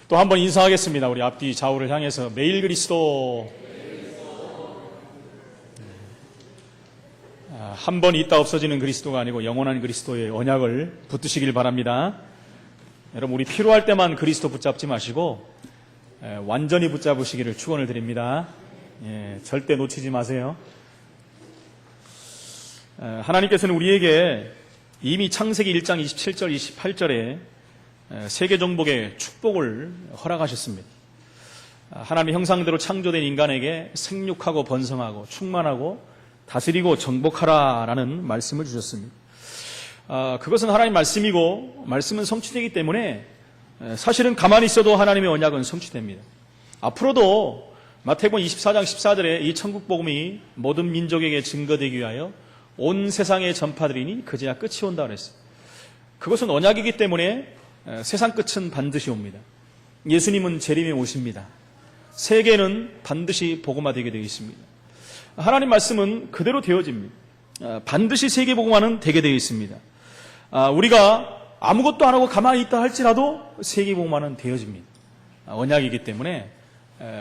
또 한 번 인사하겠습니다. 우리 앞뒤 좌우를 향해서 매일 그리스도. 한 번 있다 없어지는 그리스도가 아니고 영원한 그리스도의 언약을 붙드시길 바랍니다. 여러분, 우리 필요할 때만 그리스도 붙잡지 마시고 완전히 붙잡으시기를 축원을 드립니다. 절대 놓치지 마세요. 하나님께서는 우리에게 이미 창세기 1장 27절 28절에 세계 정복의 축복을 허락하셨습니다. 하나님의 형상대로 창조된 인간에게 생육하고 번성하고 충만하고 다스리고 정복하라라는 말씀을 주셨습니다. 그것은 하나님 말씀이고 말씀은 성취되기 때문에 사실은 가만히 있어도 하나님의 언약은 성취됩니다. 앞으로도 마태복음 24장 14절에 이 천국 복음이 모든 민족에게 증거되기 위하여 온 세상에 전파되리니 그제야 끝이 온다 그랬어요. 그것은 언약이기 때문에 세상 끝은 반드시 옵니다. 예수님은 재림에 오십니다. 세계는 반드시 복음화되게 되어 있습니다. 하나님 말씀은 그대로 되어집니다. 반드시 세계 복음화는 되게 되어 있습니다. 우리가 아무것도 안 하고 가만히 있다 할지라도 세계 복음화는 되어집니다. 언약이기 때문에.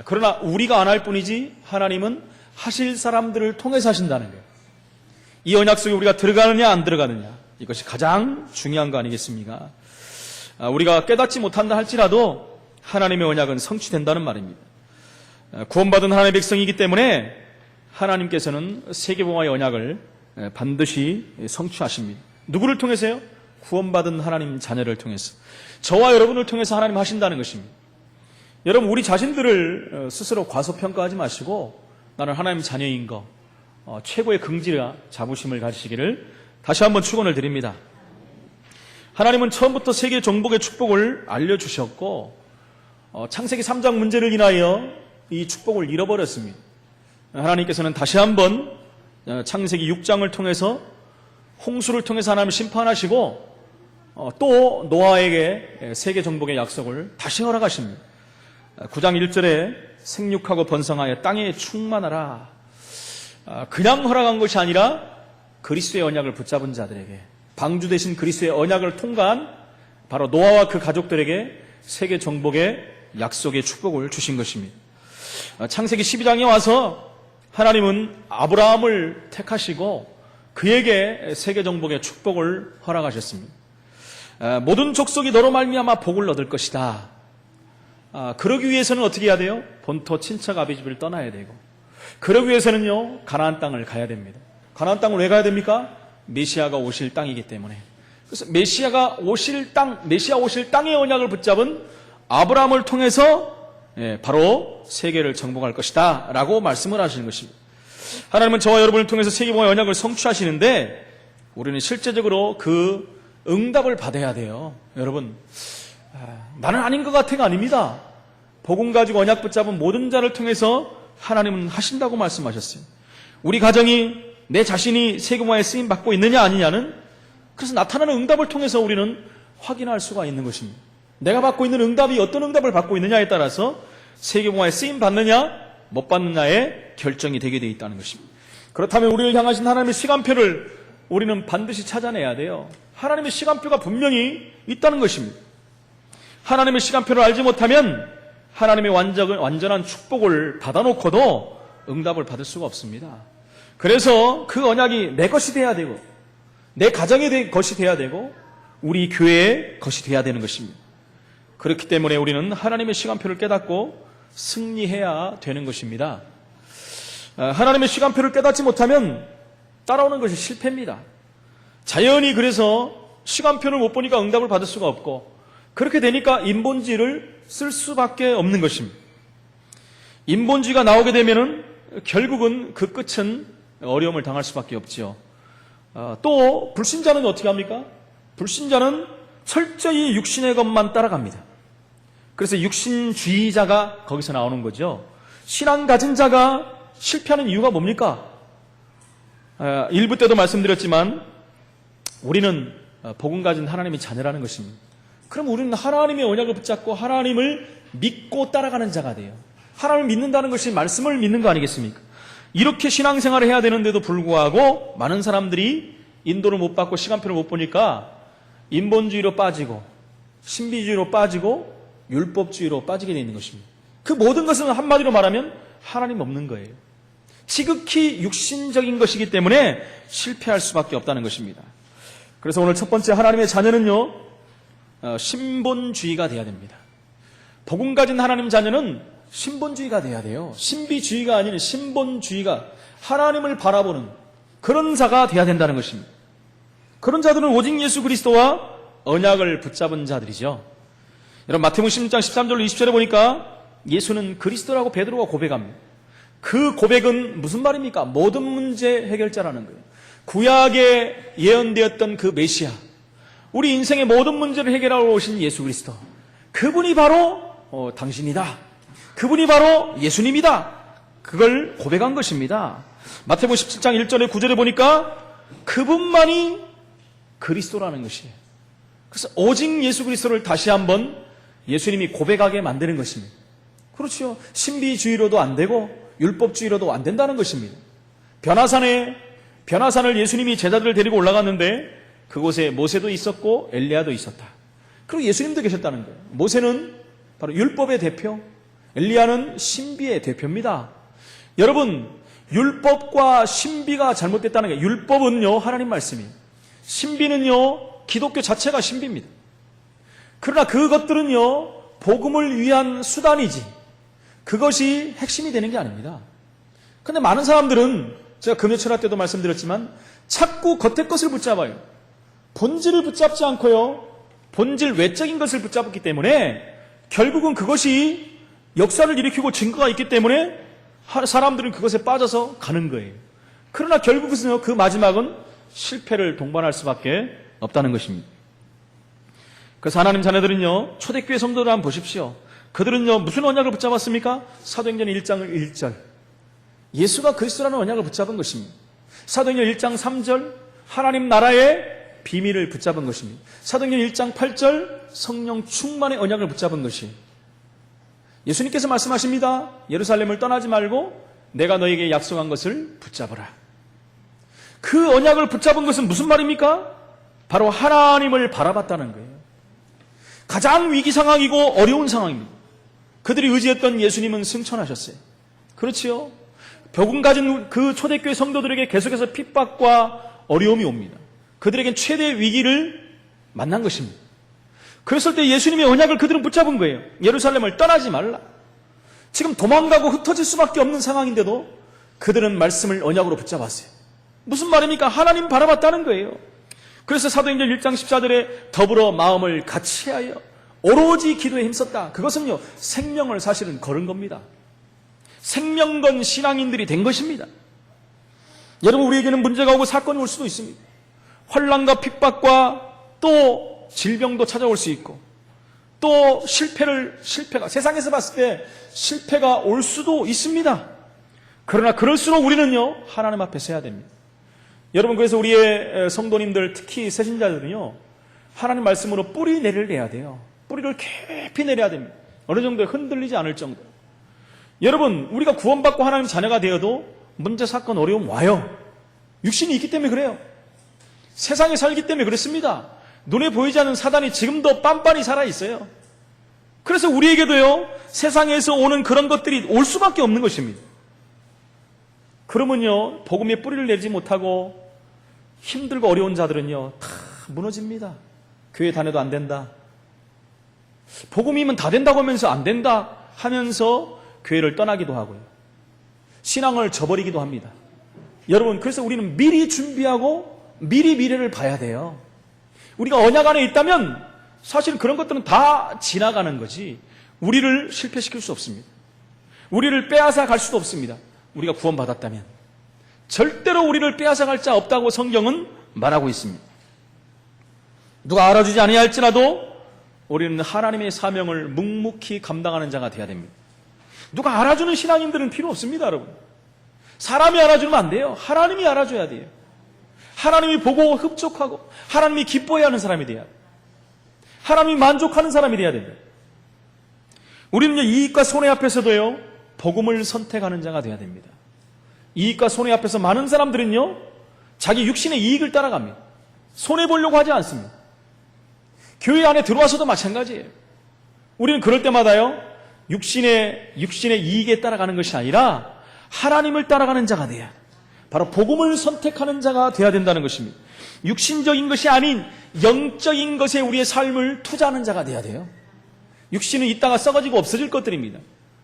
그러나 우리가 안 할 뿐이지 하나님은 하실 사람들을 통해서 하신다는 거예요. 이 언약 속에 우리가 들어가느냐 안 들어가느냐, 이것이 가장 중요한 거 아니겠습니까? 우리가 깨닫지 못한다 할지라도 하나님의 언약은 성취된다는 말입니다. 구원받은 하나님의 백성이기 때문에 하나님께서는 세계복음화의 언약을 반드시 성취하십니다. 누구를 통해서요? 구원받은 하나님 자녀를 통해서, 저와 여러분을 통해서 하나님 하신다는 것입니다. 여러분, 우리 자신들을 스스로 과소평가하지 마시고 나는 하나님 자녀인 거, 최고의 긍지와 자부심을 가지시기를 다시 한번 축원을 드립니다. 하나님은 처음부터 세계 정복의 축복을 알려주셨고 창세기 3장 문제를 인하여 이 축복을 잃어버렸습니다. 하나님께서는 다시 한번 창세기 6장을 통해서 홍수를 통해서 하나님 심판하시고 또 노아에게 세계 정복의 약속을 다시 허락하십니다. 9장 1절에 생육하고 번성하여 땅에 충만하라. 그냥 허락한 것이 아니라 그리스도의 언약을 붙잡은 자들에게, 방주 대신 그리스도의 언약을 통과한 바로 노아와 그 가족들에게 세계 정복의 약속의 축복을 주신 것입니다. 창세기 12장에 와서 하나님은 아브라함을 택하시고 그에게 세계 정복의 축복을 허락하셨습니다. 모든 족속이 너로 말미암아 복을 얻을 것이다. 그러기 위해서는 어떻게 해야 돼요? 본토 친척 아비집을 떠나야 되고, 그러기 위해서는요 가나안 땅을 가야 됩니다. 가나안 땅을 왜 가야 됩니까? 메시아가 오실 땅이기 때문에. 그래서 메시아 오실 땅의 언약을 붙잡은 아브라함을 통해서 바로 세계를 정복할 것이다 라고 말씀을 하시는 것입니다. 하나님은 저와 여러분을 통해서 세계복음의 언약을 성취하시는데 우리는 실제적으로 그 응답을 받아야 돼요. 여러분, 나는 아닌 것 같아가 아닙니다. 복음 가지고 언약 붙잡은 모든 자를 통해서 하나님은 하신다고 말씀하셨어요. 우리 가정이, 내 자신이 세계복음화에 쓰임 받고 있느냐 아니냐는 그래서 나타나는 응답을 통해서 우리는 확인할 수가 있는 것입니다. 내가 받고 있는 응답이 어떤 응답을 받고 있느냐에 따라서 세계복음화에 쓰임 받느냐 못 받느냐의 결정이 되게 되어 있다는 것입니다. 그렇다면 우리를 향하신 하나님의 시간표를 우리는 반드시 찾아내야 돼요. 하나님의 시간표가 분명히 있다는 것입니다. 하나님의 시간표를 알지 못하면 하나님의 완전한 축복을 받아놓고도 응답을 받을 수가 없습니다. 그래서 그 언약이 내 것이 돼야 되고, 내 가정의 것이 돼야 되고, 우리 교회의 것이 돼야 되는 것입니다. 그렇기 때문에 우리는 하나님의 시간표를 깨닫고 승리해야 되는 것입니다. 하나님의 시간표를 깨닫지 못하면 따라오는 것이 실패입니다. 자연히 그래서 시간표를 못 보니까 응답을 받을 수가 없고, 그렇게 되니까 인본주의를 쓸 수밖에 없는 것입니다. 인본주의가 나오게 되면은 결국은 그 끝은 어려움을 당할 수밖에 없지요. 또 불신자는 어떻게 합니까? 불신자는 철저히 육신의 것만 따라갑니다. 그래서 육신주의자가 거기서 나오는 거죠. 신앙 가진 자가 실패하는 이유가 뭡니까? 1부 때도 말씀드렸지만 우리는 복음 가진 하나님의 자녀라는 것입니다. 그럼 우리는 하나님의 언약을 붙잡고 하나님을 믿고 따라가는 자가 돼요. 하나님을 믿는다는 것이 말씀을 믿는 거 아니겠습니까? 이렇게 신앙생활을 해야 되는데도 불구하고 많은 사람들이 인도를 못 받고 시간표를 못 보니까 인본주의로 빠지고 신비주의로 빠지고 율법주의로 빠지게 되어 있는 것입니다. 그 모든 것은 한마디로 말하면 하나님 없는 거예요. 지극히 육신적인 것이기 때문에 실패할 수밖에 없다는 것입니다. 그래서 오늘 첫 번째 하나님의 자녀는요, 신본주의가 돼야 됩니다. 복음 가진 하나님 자녀는 신본주의가 돼야 돼요. 신비주의가 아닌 신본주의가, 하나님을 바라보는 그런 자가 돼야 된다는 것입니다. 그런 자들은 오직 예수 그리스도와 언약을 붙잡은 자들이죠. 여러분, 마태복음 16장 13절로 20절에 보니까 예수는 그리스도라고 베드로가 고백합니다. 그 고백은 무슨 말입니까? 모든 문제 해결자라는 거예요. 구약에 예언되었던 그 메시아, 우리 인생의 모든 문제를 해결하러 오신 예수 그리스도, 그분이 바로 당신이다. 그분이 바로 예수님이다. 그걸 고백한 것입니다. 마태복음 17장 1절에 9절에 보니까 그분만이 그리스도라는 것이에요. 그래서 오직 예수 그리스도를 다시 한번 예수님이 고백하게 만드는 것입니다. 그렇죠. 신비주의로도 안 되고 율법주의로도 안 된다는 것입니다. 변화산을 예수님이 제자들을 데리고 올라갔는데 그곳에 모세도 있었고 엘리야도 있었다. 그리고 예수님도 계셨다는 거예요. 모세는 바로 율법의 대표, 엘리야는 신비의 대표입니다. 여러분, 율법과 신비가 잘못됐다는 게, 율법은요 하나님 말씀이에요. 신비는요 기독교 자체가 신비입니다. 그러나 그것들은요 복음을 위한 수단이지 그것이 핵심이 되는 게 아닙니다. 그런데 많은 사람들은, 제가 금요철학 때도 말씀드렸지만, 자꾸 겉의 것을 붙잡아요. 본질을 붙잡지 않고요, 본질 외적인 것을 붙잡았기 때문에 결국은 그것이 역사를 일으키고 증거가 있기 때문에 사람들은 그것에 빠져서 가는 거예요. 그러나 결국은 그 마지막은 실패를 동반할 수밖에 없다는 것입니다. 그래서 하나님 자녀들은요, 초대교회 성도들 한번 보십시오. 그들은요 무슨 언약을 붙잡았습니까? 사도행전 1장 1절, 예수가 그리스도라는 언약을 붙잡은 것입니다. 사도행전 1장 3절, 하나님 나라의 비밀을 붙잡은 것입니다. 사도행전 1장 8절, 성령 충만의 언약을 붙잡은 것이, 예수님께서 말씀하십니다. 예루살렘을 떠나지 말고 내가 너에게 약속한 것을 붙잡으라. 그 언약을 붙잡은 것은 무슨 말입니까? 바로 하나님을 바라봤다는 거예요. 가장 위기 상황이고 어려운 상황입니다. 그들이 의지했던 예수님은 승천하셨어요. 그렇지요? 복음 가진 그 초대교회 성도들에게 계속해서 핍박과 어려움이 옵니다. 그들에겐 최대의 위기를 만난 것입니다. 그랬을 때 예수님의 언약을 그들은 붙잡은 거예요. 예루살렘을 떠나지 말라. 지금 도망가고 흩어질 수밖에 없는 상황인데도 그들은 말씀을 언약으로 붙잡았어요. 무슨 말입니까? 하나님 바라봤다는 거예요. 그래서 사도행전 1장 14절에 더불어 마음을 같이하여 오로지 기도에 힘썼다. 그것은요 생명을 사실은 걸은 겁니다. 생명 건 신앙인들이 된 것입니다. 여러분, 우리에게는 문제가 오고 사건이 올 수도 있습니다. 환난과 핍박과 또 질병도 찾아올 수 있고, 또 실패가 세상에서 봤을 때 실패가 올 수도 있습니다. 그러나 그럴수록 우리는요 하나님 앞에 서야 됩니다. 여러분, 그래서 우리의 성도님들, 특히 새신자들은요 하나님 말씀으로 뿌리 내리를 내야 돼요. 뿌리를 깊이 내려야 됩니다. 어느 정도에 흔들리지 않을 정도. 여러분, 우리가 구원받고 하나님 자녀가 되어도 문제, 사건, 어려움 와요. 육신이 있기 때문에 그래요. 세상에 살기 때문에 그렇습니다. 눈에 보이지 않는 사단이 지금도 빤빤히 살아있어요. 그래서 우리에게도요 세상에서 오는 그런 것들이 올 수밖에 없는 것입니다. 그러면요 복음의 뿌리를 내지 못하고 힘들고 어려운 자들은요 다 무너집니다. 교회 다녀도 안 된다, 복음이면 다 된다고 하면서 안 된다 하면서 교회를 떠나기도 하고요, 신앙을 저버리기도 합니다. 여러분, 그래서 우리는 미리 준비하고 미리 미래를 봐야 돼요. 우리가 언약 안에 있다면 사실 그런 것들은 다 지나가는 거지 우리를 실패시킬 수 없습니다. 우리를 빼앗아 갈 수도 없습니다. 우리가 구원받았다면 절대로 우리를 빼앗아 갈 자 없다고 성경은 말하고 있습니다. 누가 알아주지 아니할지라도 우리는 하나님의 사명을 묵묵히 감당하는 자가 되어야 됩니다. 누가 알아주는 신앙인들은 필요 없습니다. 여러분, 사람이 알아주면 안 돼요. 하나님이 알아줘야 돼요. 하나님이 보고 흡족하고 하나님이 기뻐해야 하는 사람이 돼야 돼요. 하나님이 만족하는 사람이 돼야 됩니다. 우리는요 이익과 손해 앞에서도요 복음을 선택하는 자가 돼야 됩니다. 이익과 손해 앞에서 많은 사람들은요 자기 육신의 이익을 따라갑니다. 손해 보려고 하지 않습니다. 교회 안에 들어와서도 마찬가지예요. 우리는 그럴 때마다요, 육신의 이익에 따라가는 것이 아니라 하나님을 따라가는 자가 돼야, 바로 복음을 선택하는 자가 돼야 된다는 것입니다. 육신적인 것이 아닌 영적인 것에 우리의 삶을 투자하는 자가 돼야 돼요. 육신은 있다가 썩어지고 없어질 것들입니다.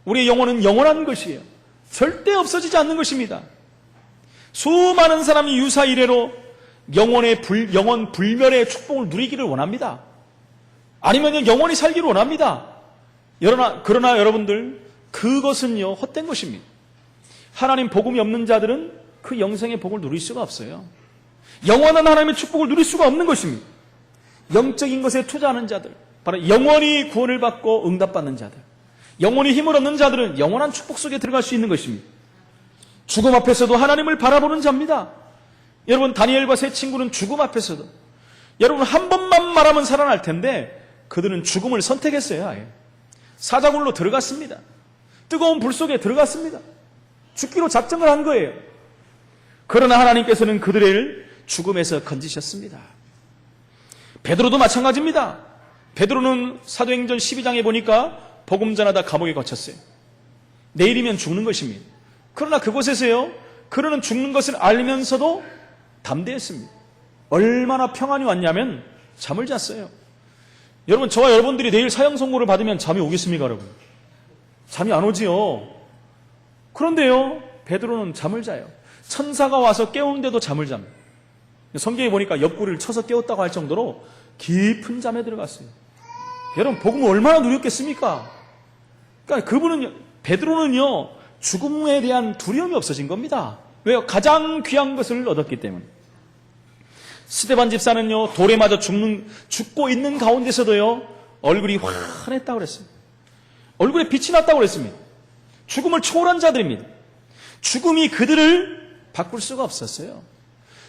우리의 영혼은 영원한 것이에요. 절대 없어지지 않는 것입니다. 수많은 사람이 유사 이래로 영원 불멸의 축복을 누리기를 원합니다. 아니면 영원히 살기를 원합니다. 그러나 여러분들, 그것은요, 헛된 것입니다. 하나님 복음이 없는 자들은 그 영생의 복을 누릴 수가 없어요. 영원한 하나님의 축복을 누릴 수가 없는 것입니다. 영적인 것에 투자하는 자들, 바로 영원히 구원을 받고 응답받는 자들, 영원히 힘을 얻는 자들은 영원한 축복 속에 들어갈 수 있는 것입니다. 죽음 앞에서도 하나님을 바라보는 자입니다. 여러분, 다니엘과 세 친구는 죽음 앞에서도, 여러분, 한 번만 말하면 살아날 텐데 그들은 죽음을 선택했어요. 아예 사자굴로 들어갔습니다. 뜨거운 불 속에 들어갔습니다. 죽기로 작정을 한 거예요. 그러나 하나님께서는 그들을 죽음에서 건지셨습니다. 베드로도 마찬가지입니다. 베드로는 사도행전 12장에 보니까 복음 전하다 감옥에 갇혔어요. 내일이면 죽는 것입니다. 그러나 그곳에서요, 그는 죽는 것을 알면서도 담대했습니다. 얼마나 평안이 왔냐면 잠을 잤어요. 여러분, 저와 여러분들이 내일 사형 선고를 받으면 잠이 오겠습니까, 여러분? 잠이 안 오지요. 그런데요, 베드로는 잠을 자요. 천사가 와서 깨우는데도 잠을 잡니다. 성경에 보니까 옆구리를 쳐서 깨웠다고 할 정도로 깊은 잠에 들어갔어요. 여러분, 복음을 얼마나 누렸겠습니까? 그러니까 베드로는요, 죽음에 대한 두려움이 없어진 겁니다. 왜요? 가장 귀한 것을 얻었기 때문에. 스데반 집사는요, 돌에 맞아 죽고 있는 가운데서도요, 얼굴이 환했다고 그랬어요. 얼굴에 빛이 났다고 그랬습니다. 죽음을 초월한 자들입니다. 죽음이 그들을 바꿀 수가 없었어요.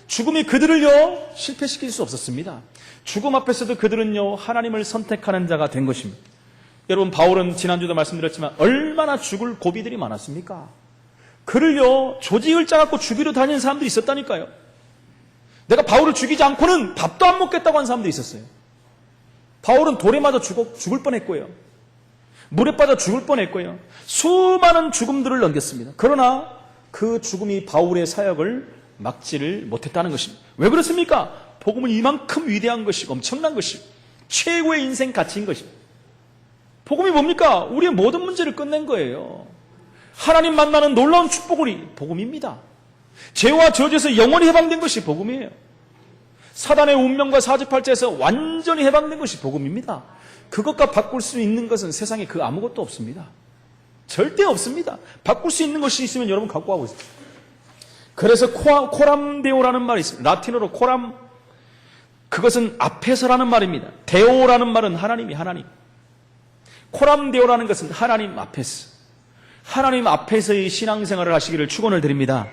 죽음이 그들을요, 실패시킬 수 없었습니다. 죽음 앞에서도 그들은요, 하나님을 선택하는 자가 된 것입니다. 여러분, 바울은 지난주도 말씀드렸지만 얼마나 죽을 고비들이 많았습니까? 그를요, 조직을 짜갖고 죽이러 다니는 사람들이 있었다니까요. 내가 바울을 죽이지 않고는 밥도 안 먹겠다고 한 사람도 있었어요. 바울은 돌에 맞아 죽을 뻔했고요. 물에 빠져 죽을 뻔했고요. 수많은 죽음들을 넘겼습니다. 그러나 그 죽음이 바울의 사역을 막지를 못했다는 것입니다. 왜 그렇습니까? 복음은 이만큼 위대한 것이고 엄청난 것이고 최고의 인생 가치인 것입니다. 복음이 뭡니까? 우리의 모든 문제를 끝낸 거예요. 하나님 만나는 놀라운 축복이 복음입니다. 죄와 저주에서 영원히 해방된 것이 복음이에요. 사단의 운명과 사주팔자에서 완전히 해방된 것이 복음입니다. 그것과 바꿀 수 있는 것은 세상에 그 아무것도 없습니다. 절대 없습니다. 바꿀 수 있는 것이 있으면 여러분 갖고 가고 있어요. 그래서 코람데오라는 말이 있습니다. 라틴어로 코람, 그것은 앞에서라는 말입니다. 데오라는 말은 하나님. 코람데오라는 것은 하나님 앞에서의 신앙생활을 하시기를 축원을 드립니다.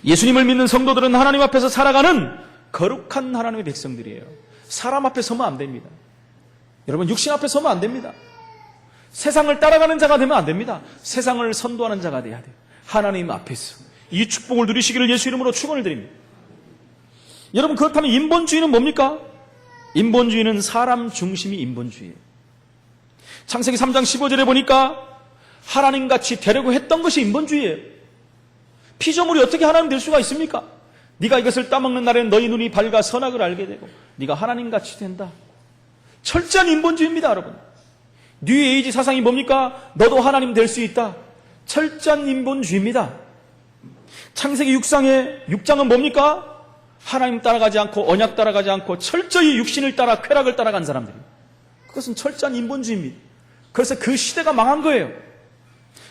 예수님을 믿는 성도들은 하나님 앞에서 살아가는 거룩한 하나님의 백성들이에요. 사람 앞에 서면 안 됩니다. 여러분, 육신 앞에 서면 안 됩니다. 세상을 따라가는 자가 되면 안 됩니다. 세상을 선도하는 자가 돼야 돼요. 하나님 앞에서 이 축복을 누리시기를 예수 이름으로 축원을 드립니다. 여러분, 그렇다면 인본주의는 뭡니까? 인본주의는 사람 중심이 인본주의예요. 창세기 3장 15절에 보니까 하나님같이 되려고 했던 것이 인본주의예요. 피조물이 어떻게 하나님 될 수가 있습니까? 네가 이것을 따먹는 날에는 너희 눈이 밝아 선악을 알게 되고 네가 하나님같이 된다. 철저한 인본주의입니다, 여러분. 뉴에이지 사상이 뭡니까? 너도 하나님 될 수 있다. 철저한 인본주의입니다. 창세기 6장은 뭡니까? 하나님 따라가지 않고 언약 따라가지 않고 철저히 육신을 따라 쾌락을 따라간 사람들입니다. 그것은 철저한 인본주의입니다. 그래서 그 시대가 망한 거예요.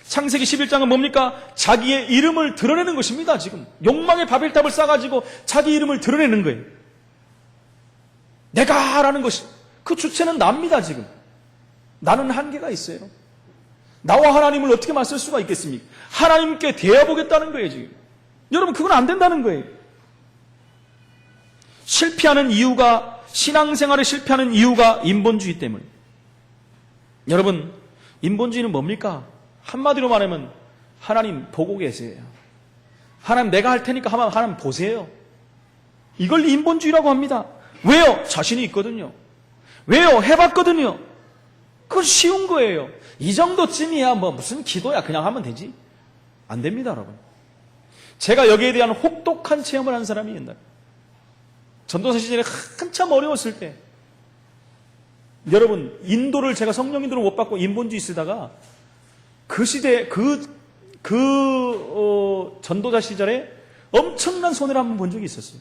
창세기 11장은 뭡니까? 자기의 이름을 드러내는 것입니다. 지금 욕망의 바벨탑을 쌓아가지고 자기 이름을 드러내는 거예요. 내가 라는 것이, 그 주체는 납니다. 지금 나는 한계가 있어요. 나와 하나님을 어떻게 맞설 수가 있겠습니까? 하나님께 대해보겠다는 거예요. 지금 여러분, 그건 안 된다는 거예요. 실패하는 이유가, 신앙생활에 실패하는 이유가 인본주의 때문에. 여러분, 인본주의는 뭡니까? 한마디로 말하면 하나님 보고 계세요. 하나님 내가 할 테니까 하나님 보세요. 이걸 인본주의라고 합니다. 왜요? 자신이 있거든요. 왜요? 해봤거든요. 그건 쉬운 거예요. 이 정도쯤이야 뭐 무슨 기도야 그냥 하면 되지. 안 됩니다, 여러분. 제가 여기에 대한 혹독한 체험을 한 사람이 옛날에 전도사 시절에 한참 어려웠을 때, 여러분 인도를 제가 성령 인도를 못 받고 인본주의 쓰다가 그 시대 전도자 시절에 엄청난 손해를 한번 본 적이 있었어요.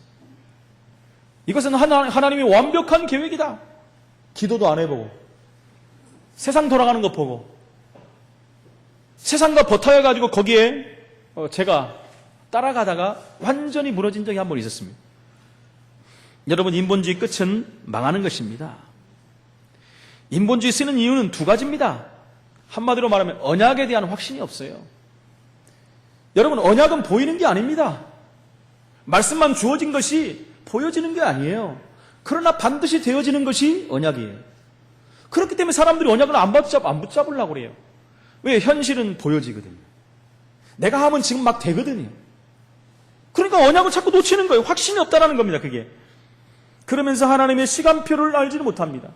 이것은 하나님이 완벽한 계획이다. 기도도 안 해보고 세상 돌아가는 거 보고 세상과 버타여가지고 거기에 제가 따라가다가 완전히 무너진 적이 한 번 있었습니다. 여러분, 인본주의 끝은 망하는 것입니다. 인본주의 쓰는 이유는 두 가지입니다. 한마디로 말하면 언약에 대한 확신이 없어요. 여러분, 언약은 보이는 게 아닙니다. 말씀만 주어진 것이 보여지는 게 아니에요. 그러나 반드시 되어지는 것이 언약이에요. 그렇기 때문에 사람들이 언약을 안 붙잡으려고 그래요. 왜? 현실은 보여지거든요. 내가 하면 지금 막 되거든요. 그러니까 언약을 자꾸 놓치는 거예요. 확신이 없다라는 겁니다, 그게. 그러면서 하나님의 시간표를 알지를 못합니다.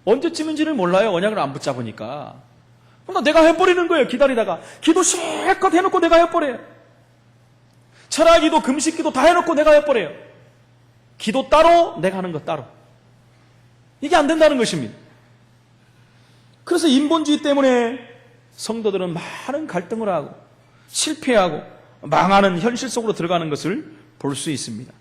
언제쯤인지를 몰라요, 언약을 안 붙잡으니까. 그러니까 내가 해버리는 거예요, 기다리다가. 기도 실컷 해놓고 내가 해버려요. 철학기도, 금식기도 다 해놓고 내가 해버려요. 기도 따로, 내가 하는 거 따로. 이게 안 된다는 것입니다. 그래서 인본주의 때문에 성도들은 많은 갈등을 하고 실패하고 망하는 현실 속으로 들어가는 것을 볼 수 있습니다.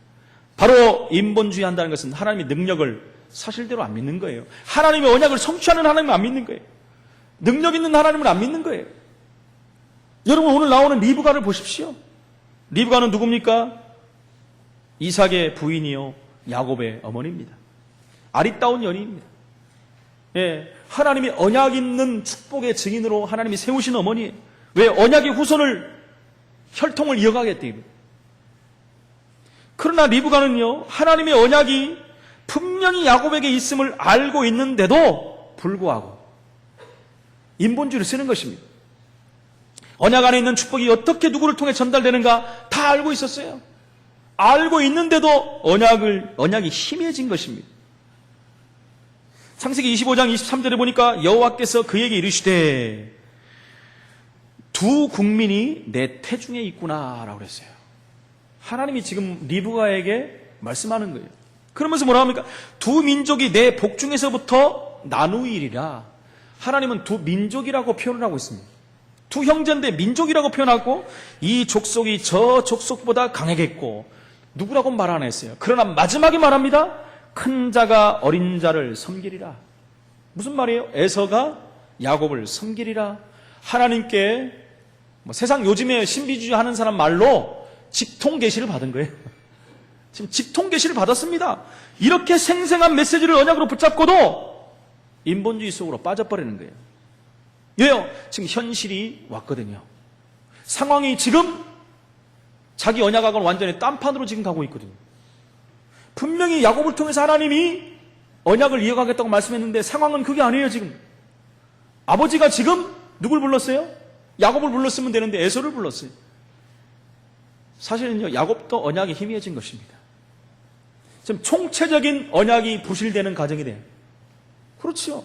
바로 인본주의 한다는 것은 하나님의 능력을 사실대로 안 믿는 거예요. 하나님의 언약을 성취하는 하나님을 안 믿는 거예요. 능력 있는 하나님을 안 믿는 거예요. 여러분, 오늘 나오는 리브가를 보십시오. 리브가는 누굽니까? 이삭의 부인이요 야곱의 어머니입니다. 아리따운 여인입니다. 예, 하나님의 언약 있는 축복의 증인으로 하나님이 세우신 어머니예요. 왜? 언약의 후손을 혈통을 이어가기 때문에. 그러나 리브가는요, 하나님의 언약이 분명히 야곱에게 있음을 알고 있는데도 불구하고 인본주의를 쓰는 것입니다. 언약 안에 있는 축복이 어떻게 누구를 통해 전달되는가 다 알고 있었어요. 알고 있는데도 언약이 희미해진 것입니다. 창세기 25장 23절에 보니까 여호와께서 그에게 이르시되 두 국민이 내 태중에 있구나라고 그랬어요. 하나님이 지금 리브가에게 말씀하는 거예요. 그러면서 뭐라 합니까? 두 민족이 내 복중에서부터 나누이리라. 하나님은 두 민족이라고 표현을 하고 있습니다. 두 형제인데 민족이라고 표현하고 이 족속이 저 족속보다 강하겠고 누구라고 말 안 했어요. 그러나 마지막에 말합니다. 큰 자가 어린 자를 섬기리라. 무슨 말이에요? 에서가 야곱을 섬기리라. 하나님께 세상 요즘에 신비주의 하는 사람 말로 직통 계시를 받은 거예요. 지금 직통 계시를 받았습니다. 이렇게 생생한 메시지를 언약으로 붙잡고도 인본주의 속으로 빠져버리는 거예요. 왜요? 지금 현실이 왔거든요. 상황이 지금 자기 언약하고는 완전히 딴판으로 지금 가고 있거든요. 분명히 야곱을 통해서 하나님이 언약을 이어가겠다고 말씀했는데 상황은 그게 아니에요. 지금 아버지가 지금 누굴 불렀어요? 야곱을 불렀으면 되는데 에서를 불렀어요. 사실은요, 야곱도 언약이 희미해진 것입니다. 지금 총체적인 언약이 부실되는 가정이 돼요. 그렇죠.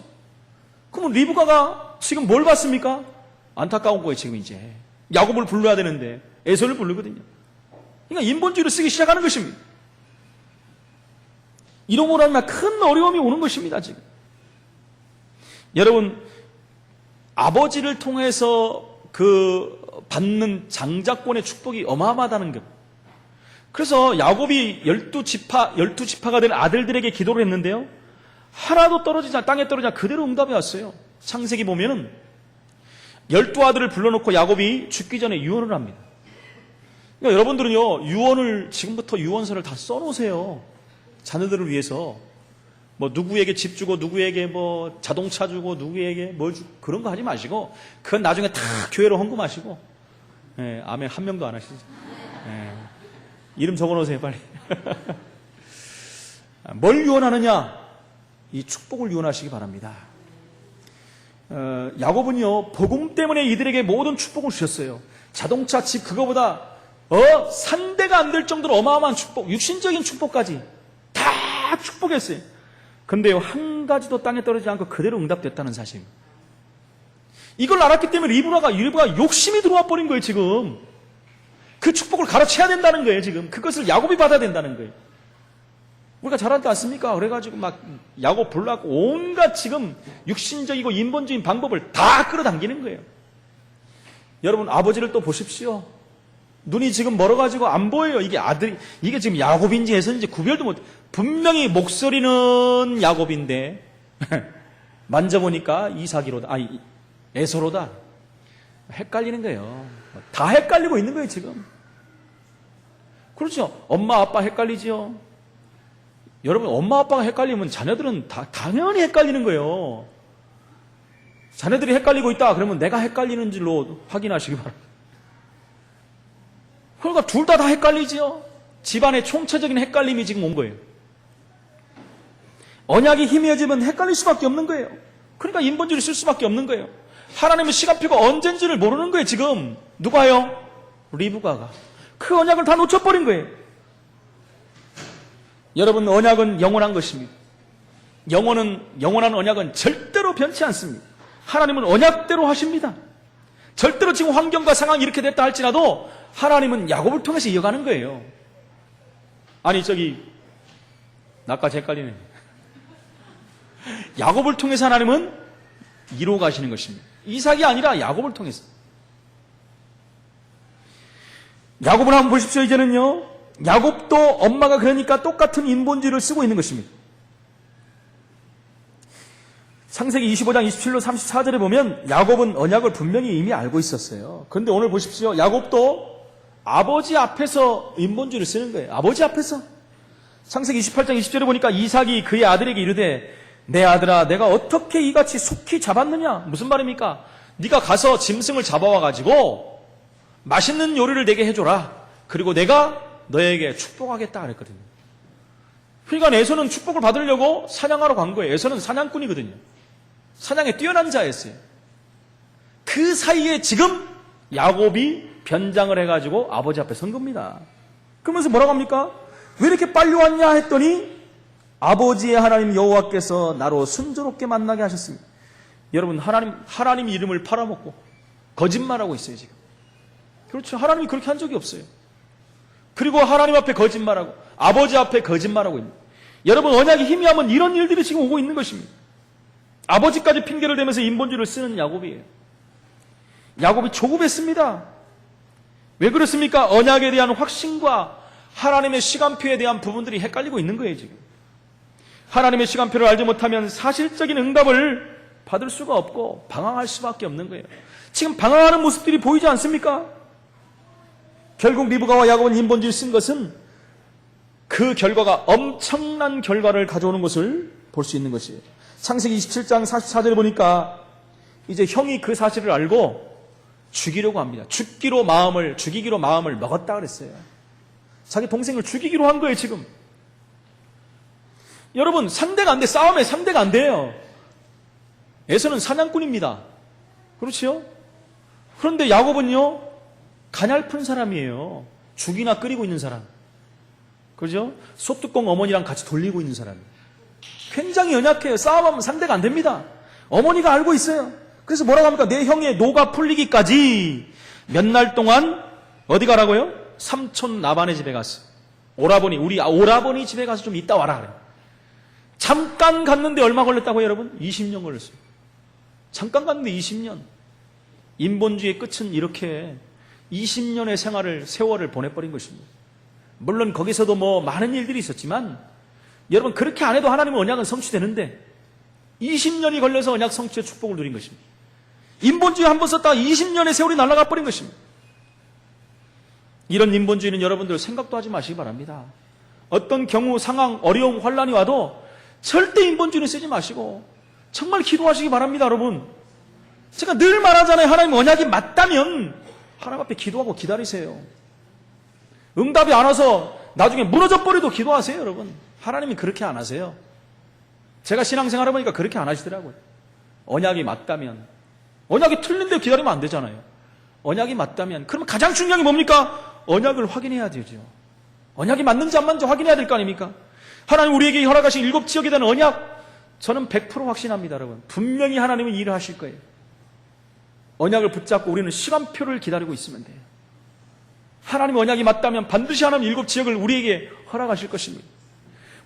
그러면 리브가가 지금 뭘 받습니까? 안타까운 거예요. 지금 이제 야곱을 불러야 되는데 에서를 부르거든요. 그러니까 인본주의를 쓰기 시작하는 것입니다. 이러므로 하면 큰 어려움이 오는 것입니다. 지금 여러분, 아버지를 통해서 받는 장자권의 축복이 어마어마하다는 것. 그래서 야곱이 12지파가 된 아들들에게 기도를 했는데요, 하나도 땅에 떨어지지 않아 그대로 응답이 왔어요. 창세기 보면은 12아들을 불러놓고 야곱이 죽기 전에 유언을 합니다. 그러니까 여러분들은요, 지금부터 유언서를 다 써놓으세요. 자녀들을 위해서. 누구에게 집 주고, 누구에게 자동차 주고, 누구에게 뭘 주고, 그런 거 하지 마시고, 그건 나중에 다 교회로 헌금하시고, 예, 아멘 한 명도 안 하시죠. 예, 이름 적어 놓으세요, 빨리. 뭘 유언하느냐? 이 축복을 유언하시기 바랍니다. 야곱은요, 복음 때문에 이들에게 모든 축복을 주셨어요. 자동차, 집, 그거보다, 산대가 안 될 정도로 어마어마한 축복, 육신적인 축복까지 다 축복했어요. 근데요, 한 가지도 땅에 떨어지지 않고 그대로 응답됐다는 사실입니다. 이걸 알았기 때문에 일부가 욕심이 들어와 버린 거예요, 지금. 그 축복을 가로채야 된다는 거예요, 지금. 그것을 야곱이 받아야 된다는 거예요. 우리가 잘 알지 않습니까? 그래가지고 막 야곱 불러갖고 온갖 지금 육신적이고 인본적인 방법을 다 끌어당기는 거예요. 여러분, 아버지를 또 보십시오. 눈이 지금 멀어가지고 안 보여요. 이게 지금 야곱인지 에서인지 구별도 못. 분명히 목소리는 야곱인데 만져보니까 이삭이로다. 에서로다. 헷갈리는 거예요. 다 헷갈리고 있는 거예요, 지금. 그렇죠. 엄마, 아빠 헷갈리죠. 여러분, 엄마, 아빠가 헷갈리면 자녀들은 당연히 헷갈리는 거예요. 자녀들이 헷갈리고 있다 그러면 내가 헷갈리는 줄로 확인하시기 바랍니다. 그러니까 둘 다 헷갈리지요. 집안의 총체적인 헷갈림이 지금 온 거예요. 언약이 희미해지면 헷갈릴 수밖에 없는 거예요. 그러니까 인본주의를 쓸 수밖에 없는 거예요. 하나님의 시간표가 언젠지를 모르는 거예요, 지금. 누가요? 리브가가. 그 언약을 다 놓쳐버린 거예요. 여러분, 언약은 영원한 것입니다. 영원한 언약은 절대로 변치 않습니다. 하나님은 언약대로 하십니다. 절대로 지금 환경과 상황이 이렇게 됐다 할지라도 하나님은 야곱을 통해서 이어가는 거예요. 나까지 헷갈리네. 야곱을 통해서 하나님은 이루어 가시는 것입니다. 이삭이 아니라 야곱을 통해서. 야곱을 한번 보십시오. 이제는요, 야곱도 엄마가 그러니까 똑같은 인본주의를 쓰고 있는 것입니다. 창세기 25장 27로 34절에 보면 야곱은 언약을 분명히 이미 알고 있었어요. 그런데 오늘 보십시오. 야곱도 아버지 앞에서 인본주의를 쓰는 거예요. 아버지 앞에서. 창세기 28장 20절에 보니까 이삭이 그의 아들에게 이르되 내 아들아, 내가 어떻게 이같이 속히 잡았느냐? 무슨 말입니까? 네가 가서 짐승을 잡아와가지고 맛있는 요리를 내게 해줘라. 그리고 내가 너에게 축복하겠다 그랬거든요. 그러니까 에서는 축복을 받으려고 사냥하러 간 거예요. 에서는 사냥꾼이거든요. 사냥에 뛰어난 자였어요. 그 사이에 지금 야곱이 변장을 해가지고 아버지 앞에 선 겁니다. 그러면서 뭐라고 합니까? 왜 이렇게 빨리 왔냐 했더니 아버지의 하나님 여호와께서 나로 순조롭게 만나게 하셨습니다. 여러분, 하나님 이름을 팔아먹고 거짓말하고 있어요, 지금. 그렇죠. 하나님이 그렇게 한 적이 없어요. 그리고 하나님 앞에 거짓말하고 아버지 앞에 거짓말하고 있는. 여러분, 언약이 희미하면 이런 일들이 지금 오고 있는 것입니다. 아버지까지 핑계를 대면서 인본주의를 쓰는 야곱이에요. 야곱이 조급했습니다. 왜 그렇습니까? 언약에 대한 확신과 하나님의 시간표에 대한 부분들이 헷갈리고 있는 거예요, 지금. 하나님의 시간표를 알지 못하면 사실적인 응답을 받을 수가 없고 방황할 수밖에 없는 거예요. 지금 방황하는 모습들이 보이지 않습니까? 결국 리브가와 야곱은 인본주의를 쓴 것은 그 결과가 엄청난 결과를 가져오는 것을 볼 수 있는 것이에요. 창세기 27장 44절에 보니까 이제 형이 그 사실을 알고 죽이려고 합니다. 죽이기로 마음을 먹었다 그랬어요. 자기 동생을 죽이기로 한 거예요, 지금. 여러분, 상대가 안 돼. 싸움에 상대가 안 돼요. 에서는 사냥꾼입니다. 그렇지요? 그런데 야곱은요, 가냘픈 사람이에요. 죽이나 끓이고 있는 사람. 그죠? 소뚜껑 어머니랑 같이 돌리고 있는 사람. 굉장히 연약해요. 싸움하면 상대가 안 됩니다. 어머니가 알고 있어요. 그래서 뭐라고 합니까? 내 형의 노가 풀리기까지 몇 날 동안 어디 가라고요? 삼촌 라반의 집에 갔어요. 우리 오라버니 집에 가서 좀 있다 와라 그래요. 잠깐 갔는데 얼마 걸렸다고요, 여러분? 20년 걸렸어요. 잠깐 갔는데 20년. 인본주의의 끝은 이렇게 20년의 세월을 보내버린 것입니다. 물론 거기서도 많은 일들이 있었지만 여러분, 그렇게 안 해도 하나님의 언약은 성취되는데 20년이 걸려서 언약 성취의 축복을 누린 것입니다. 인본주의 한 번 썼다가 20년의 세월이 날아가 버린 것입니다. 이런 인본주의는 여러분들 생각도 하지 마시기 바랍니다. 어떤 경우, 상황, 어려움, 환란이 와도 절대 인본주의는 쓰지 마시고 정말 기도하시기 바랍니다, 여러분. 제가 늘 말하잖아요. 하나님 언약이 맞다면 하나님 앞에 기도하고 기다리세요. 응답이 안 와서 나중에 무너져 버려도 기도하세요, 여러분. 하나님이 그렇게 안 하세요. 제가 신앙생활 해보니까 그렇게 안 하시더라고요. 언약이 맞다면. 언약이 틀린데 기다리면 안 되잖아요. 언약이 맞다면. 그러면 가장 중요한 게 뭡니까? 언약을 확인해야 되죠. 언약이 맞는지 안 맞는지 확인해야 될 거 아닙니까? 하나님 우리에게 허락하신 7지역에 대한 언약, 저는 100% 확신합니다, 여러분. 분명히 하나님은 일을 하실 거예요. 언약을 붙잡고 우리는 시간표를 기다리고 있으면 돼요. 하나님의 언약이 맞다면 반드시 하나님 일곱 지역을 우리에게 허락하실 것입니다.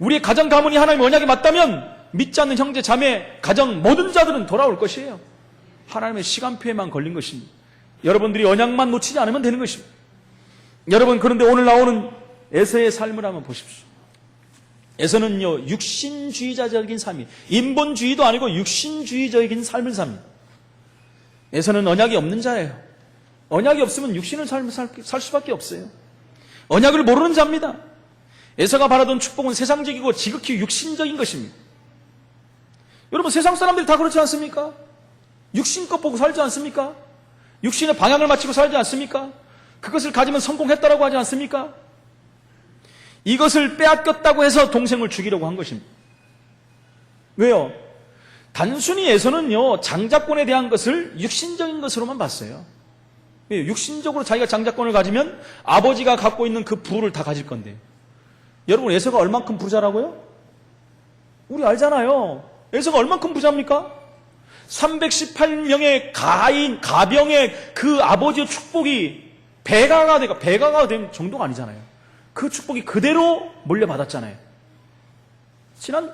우리의 가정 가문이 하나님의 언약이 맞다면 믿지 않는 형제, 자매, 가정 모든 자들은 돌아올 것이에요. 하나님의 시간표에만 걸린 것입니다. 여러분들이 언약만 놓치지 않으면 되는 것입니다. 여러분, 그런데 오늘 나오는 에서의 삶을 한번 보십시오. 에서는요, 육신주의자적인 삶이, 인본주의도 아니고 육신주의적인 삶을 삽니다. 에서는 언약이 없는 자예요. 언약이 없으면 육신을 살 수밖에 없어요. 언약을 모르는 자입니다. 에서가 바라던 축복은 세상적이고 지극히 육신적인 것입니다. 여러분, 세상 사람들이 다 그렇지 않습니까? 육신껏 보고 살지 않습니까? 육신의 방향을 맞추고 살지 않습니까? 그것을 가지면 성공했다라고 하지 않습니까? 이것을 빼앗겼다고 해서 동생을 죽이려고 한 것입니다. 왜요? 단순히 에서는요, 장자권에 대한 것을 육신적인 것으로만 봤어요. 육신적으로 자기가 장자권을 가지면 아버지가 갖고 있는 그 부를 다 가질 건데. 여러분, 에서가 얼만큼 부자라고요? 우리 알잖아요. 에서가 얼만큼 부자입니까? 318명의 가병의 그 아버지의 축복이 배가가 된 정도가 아니잖아요. 그 축복이 그대로 물려받았잖아요.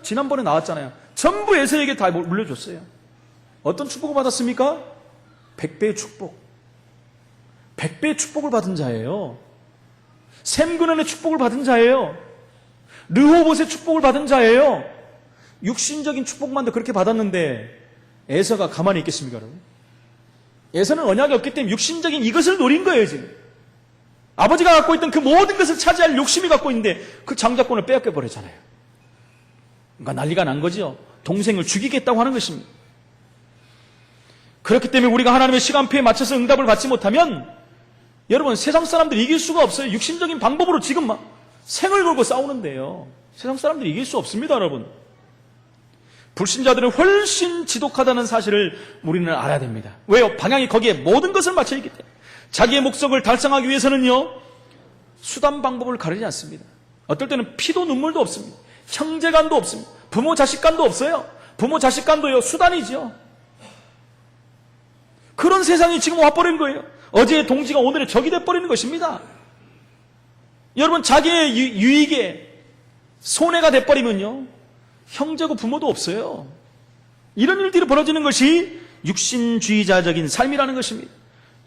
지난번에 나왔잖아요. 전부 에서에게 다 물려줬어요. 어떤 축복을 받았습니까? 100배의 축복. 100배의 축복을 받은 자예요. 샘근원의 축복을 받은 자예요. 르호봇의 축복을 받은 자예요. 육신적인 축복만도 그렇게 받았는데 에서가 가만히 있겠습니까, 여러분? 에서는 언약이 없기 때문에 육신적인 이것을 노린 거예요, 지금. 아버지가 갖고 있던 그 모든 것을 차지할 욕심이 갖고 있는데 그 장자권을 빼앗겨 버렸잖아요. 그러니까 난리가 난 거죠. 동생을 죽이겠다고 하는 것입니다. 그렇기 때문에 우리가 하나님의 시간표에 맞춰서 응답을 받지 못하면 여러분, 세상 사람들이 이길 수가 없어요. 육신적인 방법으로 지금 막 생을 걸고 싸우는데요. 세상 사람들이 이길 수 없습니다, 여러분. 불신자들은 훨씬 지독하다는 사실을 우리는 알아야 됩니다. 왜요? 방향이 거기에 모든 것을 맞춰 있기 때문에. 자기의 목적을 달성하기 위해서는요, 수단 방법을 가리지 않습니다. 어떨 때는 피도 눈물도 없습니다. 형제간도 없습니다. 부모 자식간도 없어요. 부모 자식간도요, 수단이죠. 그런 세상이 지금 와버린 거예요. 어제의 동지가 오늘의 적이 돼버리는 것입니다. 여러분, 자기의 유익에 손해가 돼버리면요, 형제고 부모도 없어요. 이런 일들이 벌어지는 것이 육신주의자적인 삶이라는 것입니다.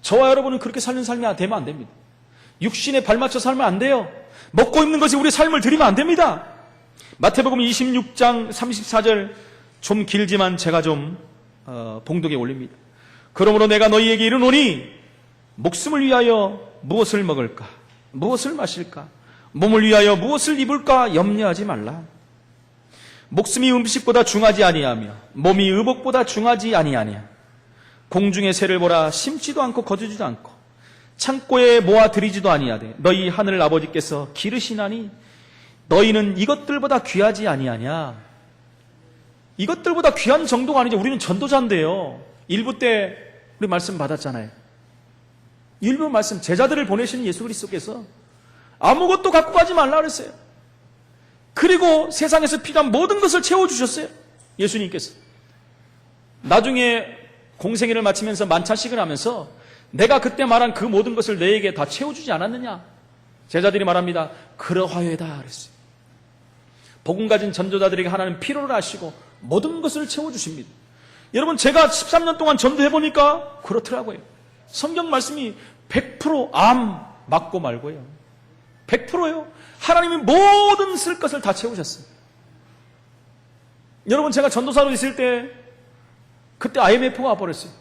저와 여러분은 그렇게 사는 삶이 되면 안 됩니다. 육신에 발맞춰 살면 안 돼요. 먹고 입는 것이 우리의 삶을 드리면 안 됩니다. 마태복음 26장 34절, 좀 길지만 제가 좀 봉독에 올립니다. 그러므로 내가 너희에게 이르노니 목숨을 위하여 무엇을 먹을까, 무엇을 마실까, 몸을 위하여 무엇을 입을까 염려하지 말라. 목숨이 음식보다 중하지 아니하며 몸이 의복보다 중하지 아니하냐. 공중의 새를 보라. 심지도 않고 거두지도 않고 창고에 모아 들이지도 아니하되 너희 하늘 아버지께서 기르시나니 너희는 이것들보다 귀하지 아니하냐. 이것들보다 귀한 정도가 아니죠. 우리는 전도자인데요. 일부 때 우리 말씀 받았잖아요. 일부 말씀, 제자들을 보내시는 예수 그리스도께서 아무것도 갖고 가지 말라 그랬어요. 그리고 세상에서 필요한 모든 것을 채워주셨어요. 예수님께서. 나중에 공생애를 마치면서 만찬식을 하면서 내가 그때 말한 그 모든 것을 너에게 다 채워주지 않았느냐. 제자들이 말합니다. 그러하여다 그랬어요. 복음 가진 전도자들에게 하나님 필요를 아시고 모든 것을 채워주십니다. 여러분, 제가 13년 동안 전도해보니까 그렇더라고요. 성경 말씀이 100% 암 맞고 말고요. 100%요. 하나님이 모든 쓸 것을 다 채우셨어요. 여러분, 제가 전도사로 있을 때 그때 IMF가 와버렸어요.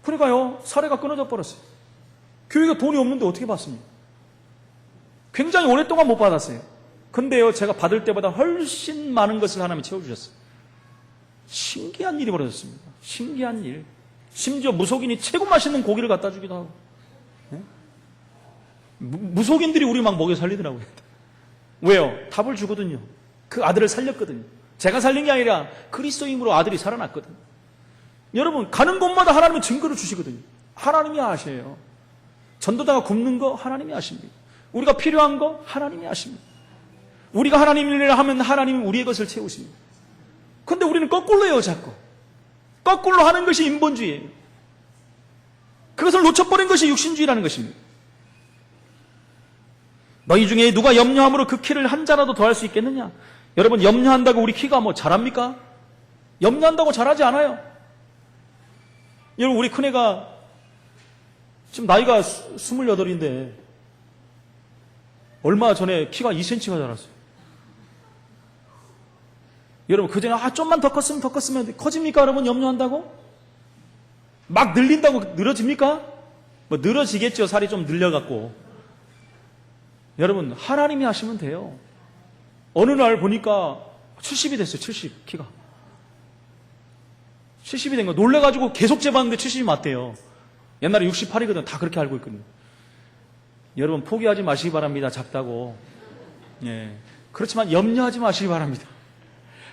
그러니까요, 사례가 끊어져 버렸어요. 교회가 돈이 없는데 어떻게 받습니까? 굉장히 오랫동안 못 받았어요. 근데요, 제가 받을 때보다 훨씬 많은 것을 하나님이 채워주셨어요. 신기한 일이 벌어졌습니다. 신기한 일. 심지어 무속인이 최고 맛있는 고기를 갖다 주기도 하고. 네? 무속인들이 우리 막 먹여 살리더라고요. 왜요? 답을 주거든요. 그 아들을 살렸거든요. 제가 살린 게 아니라 그리스도의 힘으로 아들이 살아났거든요. 여러분, 가는 곳마다 하나님은 증거를 주시거든요. 하나님이 아셔요. 전도자가 굶는 거 하나님이 아십니다. 우리가 필요한 거 하나님이 아십니다. 우리가 하나님 일을 하면 하나님이 우리의 것을 채우십니다. 그런데 우리는 거꾸로 해요, 자꾸. 거꾸로 하는 것이 인본주의예요. 그것을 놓쳐버린 것이 육신주의라는 것입니다. 너희 중에 누가 염려함으로 그 키를 한 자라도 더할 수 있겠느냐? 여러분, 염려한다고 우리 키가 뭐 자랍니까? 염려한다고 자라지 않아요. 여러분, 우리 큰애가 지금 나이가 28인데 얼마 전에 키가 2cm가 자랐어요. 여러분, 그전에 좀만 더 컸으면 커집니까? 여러분, 염려한다고? 막 늘린다고 늘어집니까? 뭐 늘어지겠죠. 살이 좀 늘려갖고. 여러분, 하나님이 하시면 돼요. 어느 날 보니까 70이 됐어요. 70 키가 70이 된 거 놀래가지고 계속 재봤는데 70이 맞대요. 옛날에 68이거든. 다 그렇게 알고 있거든요. 여러분, 포기하지 마시기 바랍니다. 작다고. 예. 그렇지만 염려하지 마시기 바랍니다.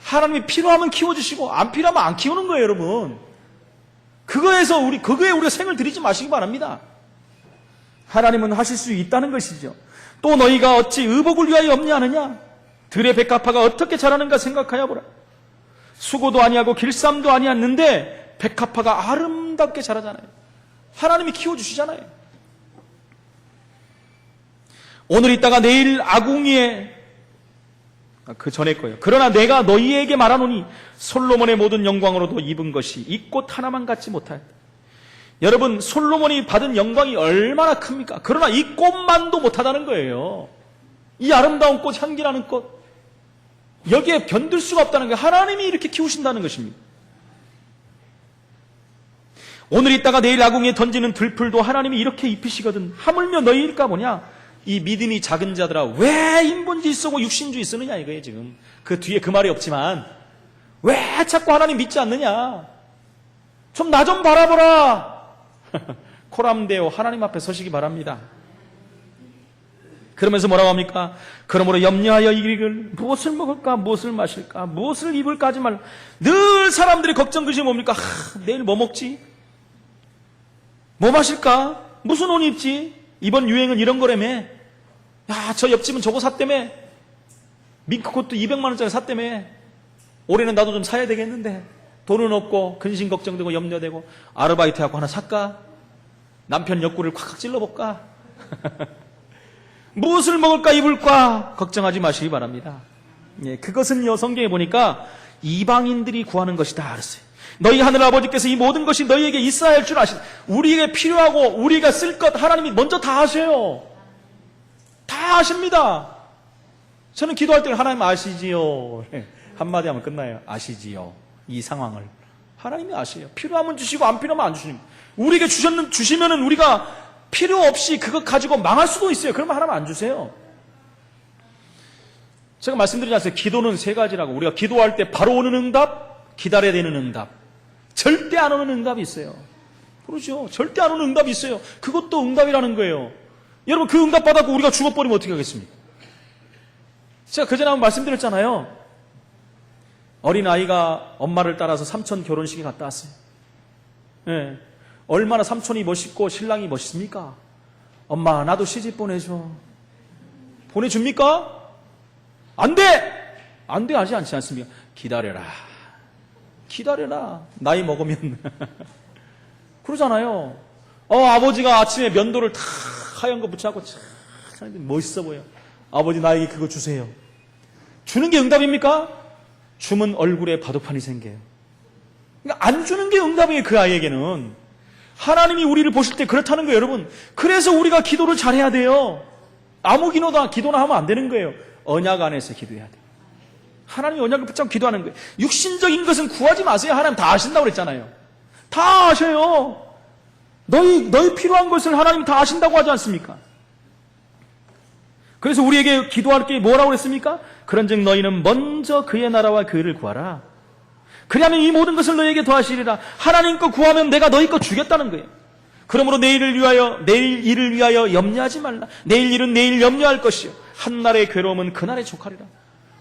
하나님이 필요하면 키워주시고 안 필요하면 안 키우는 거예요, 여러분. 그거에 우리가 생을 들이지 마시기 바랍니다. 하나님은 하실 수 있다는 것이죠. 또 너희가 어찌 의복을 위하여 염려하느냐? 들의 백합화가 어떻게 자라는가 생각하여 보라. 수고도 아니하고 길쌈도 아니었는데 백합화가 아름답게 자라잖아요. 하나님이 키워주시잖아요. 오늘 있다가 내일 아궁이에 그 전에 거예요. 그러나 내가 너희에게 말하노니 솔로몬의 모든 영광으로도 입은 것이 이 꽃 하나만 갖지 못하였다. 여러분, 솔로몬이 받은 영광이 얼마나 큽니까? 그러나 이 꽃만도 못하다는 거예요. 이 아름다운 꽃, 향기나는 꽃, 여기에 견딜 수가 없다는 거예요. 하나님이 이렇게 키우신다는 것입니다. 오늘 있다가 내일 아궁이에 던지는 들풀도 하나님이 이렇게 입히시거든. 하물며 너희일까 뭐냐? 이 믿음이 작은 자들아, 왜 인본주의 쓰고 육신주의 쓰느냐 이거예요. 지금 그 뒤에 그 말이 없지만 왜 자꾸 하나님 믿지 않느냐? 좀 나 좀 바라보라. 코람데오, 하나님 앞에 서시기 바랍니다. 그러면서 뭐라고 합니까? 그러므로 염려하여 이르기를 무엇을 먹을까, 무엇을 마실까, 무엇을 입을까 하지 말라. 늘 사람들이 걱정 그것이 뭡니까? 내일 뭐 먹지? 뭐 마실까? 무슨 옷 입지? 이번 유행은 이런 거라며. 야, 저 옆집은 저거 샀다며. 밍크코트 200만 원짜리 샀다며. 올해는 나도 좀 사야 되겠는데 돈은 없고 근심 걱정되고 염려되고. 아르바이트하고 하나 살까? 남편 옆구리를 콱콱 찔러볼까? 무엇을 먹을까 입을까 걱정하지 마시기 바랍니다. 예, 그것은요, 성경에 보니까 이방인들이 구하는 것이다 그랬어요. 너희 하늘 아버지께서 이 모든 것이 너희에게 있어야 할 줄 아시다. 우리에게 필요하고 우리가 쓸 것 하나님이 먼저 다 하셔요. 다 아십니다. 저는 기도할 때 하나님 아시지요. 한마디 하면 끝나요. 아시지요. 이 상황을 하나님이 아세요. 필요하면 주시고 안 필요하면 안 주시는 거예요. 우리에게 주시면은 우리가 필요 없이 그거 가지고 망할 수도 있어요. 그러면 하나님 안 주세요. 제가 말씀드리지 않았어요. 기도는 세 가지라고. 우리가 기도할 때 바로 오는 응답, 기다려야 되는 응답, 절대 안 오는 응답이 있어요. 그렇죠. 절대 안 오는 응답이 있어요. 그것도 응답이라는 거예요. 여러분, 그 응답 받았고 우리가 죽어버리면 어떻게 하겠습니까? 제가 그전에 한번 말씀드렸잖아요. 어린아이가 엄마를 따라서 삼촌 결혼식에 갔다 왔어요. 네. 얼마나 삼촌이 멋있고 신랑이 멋있습니까? 엄마, 나도 시집 보내줘. 보내줍니까? 안 돼! 안 돼 하지 않지 않습니까? 기다려라. 기다려라. 나이 먹으면. 그러잖아요. 아버지가 아침에 면도를 다 하얀 거 붙여갖고 참 멋있어 보여. 아버지, 나에게 그거 주세요. 주는 게 응답입니까? 주면 얼굴에 바둑판이 생겨요. 그러니까 안 주는 게 응답이에요. 그 아이에게는. 하나님이 우리를 보실 때 그렇다는 거예요, 여러분. 그래서 우리가 기도를 잘해야 돼요. 아무 기도나 하면 안 되는 거예요. 언약 안에서 기도해야 돼요. 하나님이 언약을 붙잡고 기도하는 거예요. 육신적인 것은 구하지 마세요. 하나님 다 아신다고 그랬잖아요. 다 아셔요. 너희 필요한 것을 하나님이 다 아신다고 하지 않습니까? 그래서 우리에게 기도할 게 뭐라고 그랬습니까? 그런즉 너희는 먼저 그의 나라와 그 일을 구하라. 그리하면 이 모든 것을 너희에게 더하시리라. 하나님 거 구하면 내가 너희 거 주겠다는 거예요. 그러므로 내일 일을 위하여 염려하지 말라. 내일 일은 내일 염려할 것이요. 한날의 괴로움은 그날의 족하리라.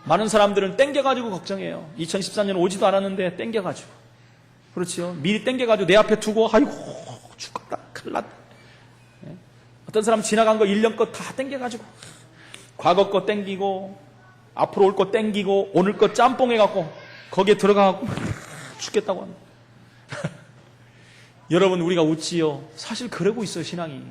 많은 사람들은 땡겨가지고 걱정해요. 2013년 오지도 않았는데 땡겨가지고. 그렇지요. 미리 땡겨가지고 내 앞에 두고 아이고 죽겠다. 큰일 났다. 어떤 사람 지나간 거 1년 거 다 땡겨가지고 과거 거 땡기고 앞으로 올 거 땡기고 오늘 거 짬뽕 해갖고 거기에 들어가갖고 죽겠다고 합니다. 여러분, 우리가 웃지요. 사실 그러고 있어요, 신앙이.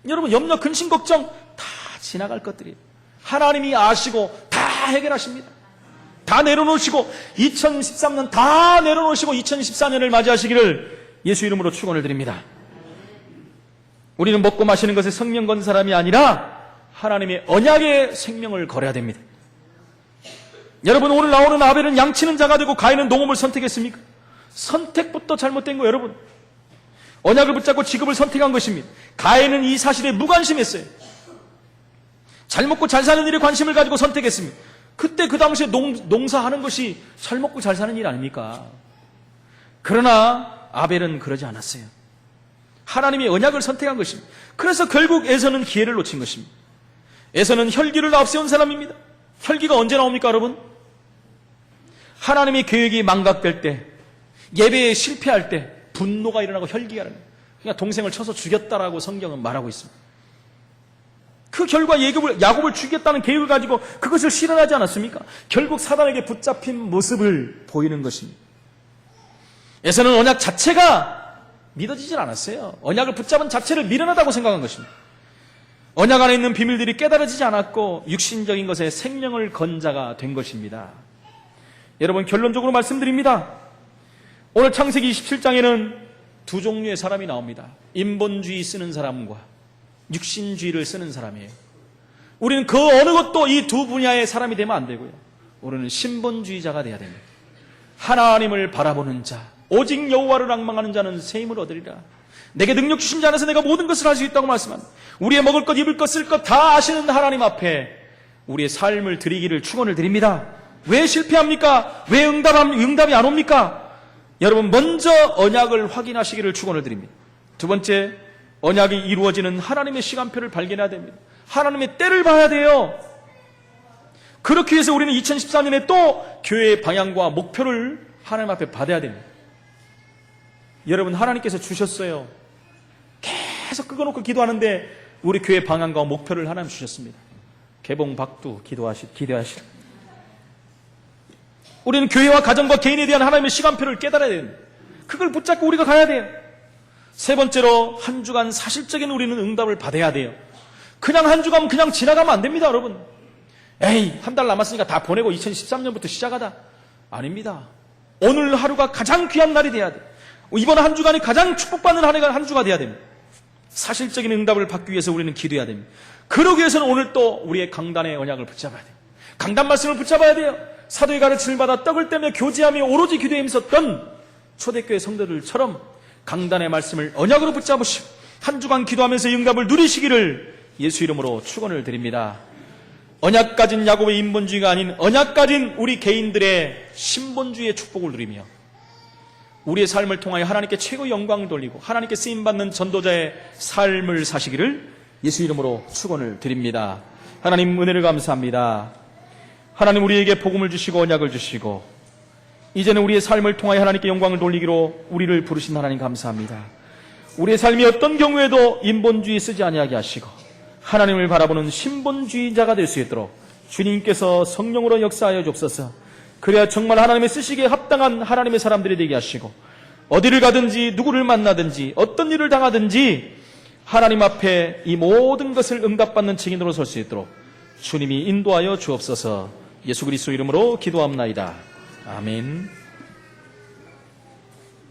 여러분, 염려, 근심, 걱정 다 지나갈 것들이에요. 하나님이 아시고 다 해결하십니다. 다 내려놓으시고 2013년 다 내려놓으시고 2014년을 맞이하시기를 예수 이름으로 축원을 드립니다. 우리는 먹고 마시는 것에 생명 건 사람이 아니라 하나님의 언약의 생명을 걸어야 됩니다. 여러분, 오늘 나오는 아벨은 양치는 자가 되고 가인은 농업을 선택했습니까? 선택부터 잘못된 거예요, 여러분. 언약을 붙잡고 직업을 선택한 것입니다. 가인은 이 사실에 무관심했어요. 잘 먹고 잘 사는 일에 관심을 가지고 선택했습니다. 그때 그 당시에 농사하는 것이 잘 먹고 잘 사는 일 아닙니까? 그러나 아벨은 그러지 않았어요. 하나님의 언약을 선택한 것입니다. 그래서 결국 에서는 기회를 놓친 것입니다. 에서는 혈기를 앞세운 사람입니다. 혈기가 언제 나옵니까, 여러분? 하나님의 계획이 망각될 때, 예배에 실패할 때 분노가 일어나고 혈기가 일어나요. 그러니까 동생을 쳐서 죽였다라고 성경은 말하고 있습니다. 그 결과 야곱을 죽이겠다는 계획을 가지고 그것을 실현하지 않았습니까? 결국 사단에게 붙잡힌 모습을 보이는 것입니다. 에서는 언약 자체가 믿어지질 않았어요. 언약을 붙잡은 자체를 미련하다고 생각한 것입니다. 언약 안에 있는 비밀들이 깨달아지지 않았고 육신적인 것에 생명을 건 자가 된 것입니다. 여러분, 결론적으로 말씀드립니다. 오늘 창세기 27장에는 두 종류의 사람이 나옵니다. 인본주의 쓰는 사람과 육신주의를 쓰는 사람이에요. 우리는 그 어느 것도 이 두 분야의 사람이 되면 안 되고요. 우리는 신본주의자가 돼야 됩니다. 하나님을 바라보는 자, 오직 여호와를 앙망하는 자는 새 힘을 얻으리라. 내게 능력 주신 자 안에서 내가 모든 것을 할 수 있다고 말씀합니다. 우리의 먹을 것, 입을 것, 쓸 것 다 아시는 하나님 앞에 우리의 삶을 드리기를 축원을 드립니다. 왜 실패합니까? 왜 응답이 안 옵니까? 여러분, 먼저 언약을 확인하시기를 축원을 드립니다. 두 번째, 언약이 이루어지는 하나님의 시간표를 발견해야 됩니다. 하나님의 때를 봐야 돼요. 그렇기 위해서 우리는 2014년에 또 교회의 방향과 목표를 하나님 앞에 받아야 됩니다. 여러분, 하나님께서 주셨어요. 계속 끄어놓고 기도하는데 우리 교회 방향과 목표를 하나님 주셨습니다. 개봉 박두 기도하시라. 우리는 교회와 가정과 개인에 대한 하나님의 시간표를 깨달아야 됩니다. 그걸 붙잡고 우리가 가야 돼요. 세 번째로, 한 주간 사실적인 우리는 응답을 받아야 돼요. 그냥 한 주간 그냥 지나가면 안 됩니다, 여러분. 에이, 한 달 남았으니까 다 보내고 2013년부터 시작하다. 아닙니다. 오늘 하루가 가장 귀한 날이 돼야 돼요. 이번 한 주간이 가장 축복받는 한 주가 돼야 됩니다. 사실적인 응답을 받기 위해서 우리는 기도해야 됩니다. 그러기 위해서는 오늘 또 우리의 강단의 언약을 붙잡아야 돼요. 강단 말씀을 붙잡아야 돼요. 사도의 가르침을 받아 떡을 떼며 교제하며 오로지 기도에 힘썼던 초대교회 성도들처럼 강단의 말씀을 언약으로 붙잡으시고 한 주간 기도하면서 응답을 누리시기를 예수 이름으로 축원을 드립니다. 언약 가진 야곱의 인본주의가 아닌 언약 가진 우리 개인들의 신본주의의 축복을 누리며 우리의 삶을 통하여 하나님께 최고의 영광을 돌리고 하나님께 쓰임받는 전도자의 삶을 사시기를 예수 이름으로 축원을 드립니다. 하나님, 은혜를 감사합니다. 하나님, 우리에게 복음을 주시고 언약을 주시고 이제는 우리의 삶을 통하여 하나님께 영광을 돌리기로 우리를 부르신 하나님 감사합니다. 우리의 삶이 어떤 경우에도 인본주의 쓰지 아니하게 하시고 하나님을 바라보는 신본주의자가 될 수 있도록 주님께서 성령으로 역사하여 주옵소서. 그래야 정말 하나님의 쓰시기에 합당한 하나님의 사람들이 되게 하시고 어디를 가든지 누구를 만나든지 어떤 일을 당하든지 하나님 앞에 이 모든 것을 응답받는 증인으로 설 수 있도록 주님이 인도하여 주옵소서. 예수 그리스도 이름으로 기도합나이다. 아멘.